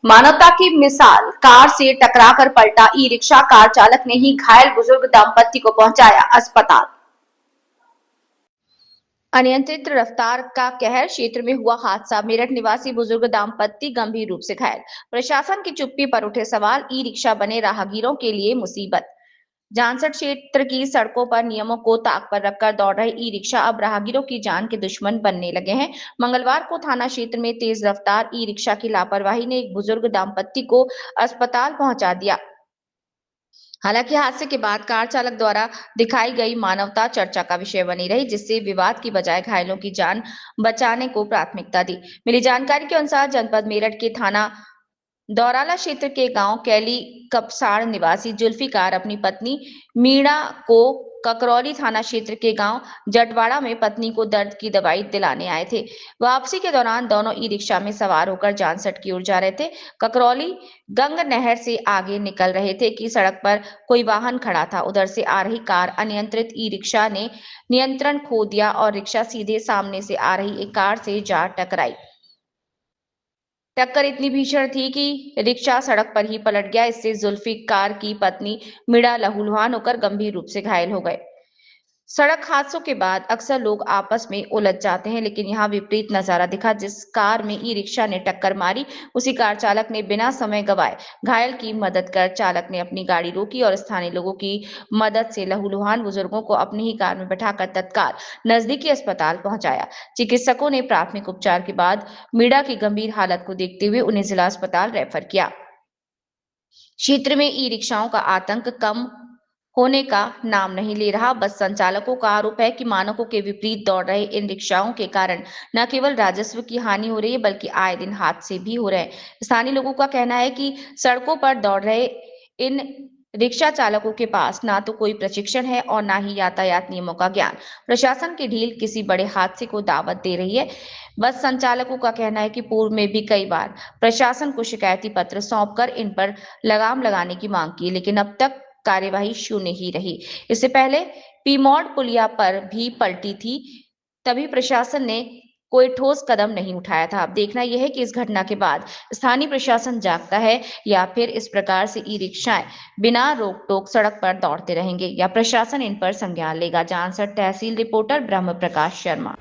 मानवता की मिसाल, कार से टकराकर पलटा ई रिक्शा, कार चालक ने ही घायल बुजुर्ग दंपत्ति को पहुंचाया अस्पताल। अनियंत्रित रफ्तार का कहर, क्षेत्र में हुआ हादसा, मेरठ निवासी बुजुर्ग दाम्पत्य गंभीर रूप से घायल। प्रशासन की चुप्पी पर उठे सवाल, ई रिक्शा बने राहगीरों के लिए मुसीबत। जानसठ क्षेत्र की सड़कों पर नियमों को ताक पर रखकर दौड़ रहे ई रिक्शा अब राहगीरों की जान के दुश्मन बनने लगे हैं। मंगलवार को थाना क्षेत्र में तेज रफ्तार ई रिक्शा की लापरवाही ने एक बुजुर्ग दाम्पत्य को अस्पताल पहुंचा दिया। हालांकि हादसे के बाद कार चालक द्वारा दिखाई गई मानवता चर्चा का विषय बनी रही, जिससे विवाद की बजाय घायलों की जान बचाने को प्राथमिकता दी। मिली जानकारी के अनुसार जनपद मेरठ के थाना दौराला क्षेत्र के गांव कैली कपसाड़ निवासी जुल्फिकार अपनी पत्नी मीणा को ककरौली थाना क्षेत्र के गांव जटवाड़ा में पत्नी को दर्द की दवाई दिलाने आए थे। वापसी के दौरान दोनों ई रिक्शा में सवार होकर जानसठ की ओर जा रहे थे। ककरौली गंग नहर से आगे निकल रहे थे कि सड़क पर कोई वाहन खड़ा था। उधर से आ रही कार अनियंत्रित ई रिक्शा ने नियंत्रण खो दिया और रिक्शा सीधे सामने से आ रही एक कार से जा टकराई। टक्कर इतनी भीषण थी कि रिक्शा सड़क पर ही पलट गया। इससे जुल्फिकार की पत्नी मीणा लहूलुहान होकर गंभीर रूप से घायल हो गए। सड़क हादसों के बाद अक्सर लोग आपस में उलझ जाते हैं, लेकिन यहाँ विपरीत नजारा दिखा। जिस कार में ई रिक्शा ने टक्कर मारी, उसी कार चालक ने बिना समय गवाए घायल की मदद कर चालक ने अपनी गाड़ी रोकी और स्थानीय लोगों की मदद से लहूलुहान बुजुर्गों को अपनी ही कार में बैठाकर तत्काल नजदीकी अस्पताल पहुंचाया। चिकित्सकों ने प्राथमिक उपचार के बाद मीणा की गंभीर हालत को देखते हुए उन्हें जिला अस्पताल रेफर किया। क्षेत्र में ई रिक्शाओं का आतंक कम होने का नाम नहीं ले रहा। बस संचालकों का आरोप है कि मानकों के विपरीत दौड़ रहे इन रिक्शाओं के कारण न केवल राजस्व की हानि हो रही है, बल्कि आए दिन हादसे भी हो रहे हैं। स्थानीय लोगों का कहना है कि सड़कों पर दौड़ रहे इन रिक्शा चालकों के पास ना तो कोई प्रशिक्षण है और ना ही यातायात नियमों का ज्ञान। प्रशासन की ढील किसी बड़े हादसे को दावत दे रही है। बस संचालकों का कहना है कि पूर्व में भी कई बार प्रशासन को शिकायती पत्र सौंपकर इन पर लगाम लगाने की मांग की, लेकिन अब तक कार्यवाही शून्य ही रही। इससे पहले पीमौड पुलिया पर भी पलटी थी, तभी प्रशासन ने कोई ठोस कदम नहीं उठाया था। अब देखना यह है कि इस घटना के बाद स्थानीय प्रशासन जागता है या फिर इस प्रकार से ई रिक्शाएं बिना रोक टोक सड़क पर दौड़ते रहेंगे या प्रशासन इन पर संज्ञान लेगा। जानसठ तहसील रिपोर्टर ब्रह्म प्रकाश शर्मा।